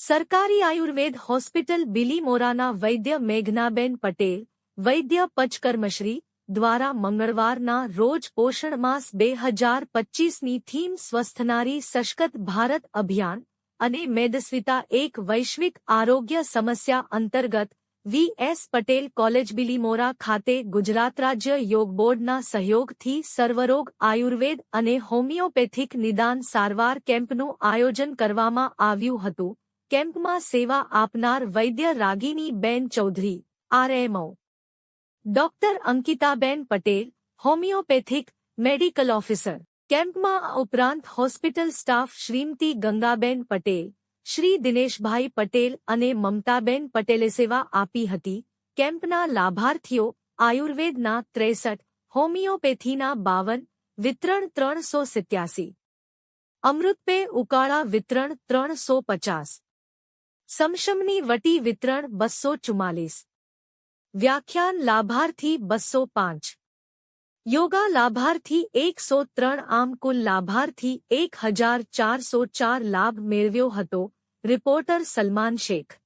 સરકારી આયુર્વેદ હોસ્પિટલ બિલીમોરાના વૈદ્ય મેઘનાબેન પટેલ, વૈદ્ય પંચકર્મશ્રી, દ્વારા મંગળવારના રોજ પોષણ માસ 2025ની થીમ સ્વસ્થનારી સશક્ત ભારત અભિયાન અને મેદસ્વીતા એક વૈશ્વિક આરોગ્ય સમસ્યા અંતર્ગત વી.એસ. પટેલ કોલેજ બિલીમોરા ખાતે ગુજરાત રાજ્ય યોગ બોર્ડના સહયોગથી સર્વરોગ આયુર્વેદ અને હોમિયોપેથિક નિદાન સારવાર કેમ્પનું આયોજન કરવામાં આવ્યું હતું. કેમ્પમાં સેવા આપનાર વૈદ્ય રાગિનીબેન Chaudhary, RMO, doctor અંકિતાબેન Patel, homeopathic medical officer. કેમ્પમાં ઉપરાંત હોસ્પિટલ સ્ટાફ શ્રીમતી ગંગાબેન પટેલ, શ્રી દિનેશભાઈ પટેલ અને મમતાબેન પટેલે સેવા આપી હતી. કેમ્પના લાભાર્થીઓ આયુર્વેદના 63, હોમિયોપેથીના 52, વિતરણ 387, અમૃતપે ઉકાળા વિતરણ 350, સમશમની વટી વિતરણ 244, વ્યાખ્યાન લાભાર્થી 205, યોગા લાભાર્થી 103. આમ કુલ લાભાર્થી 1404 લાભ મેળવ્યો હતો. રિપોર્ટર સલમાન શેખ.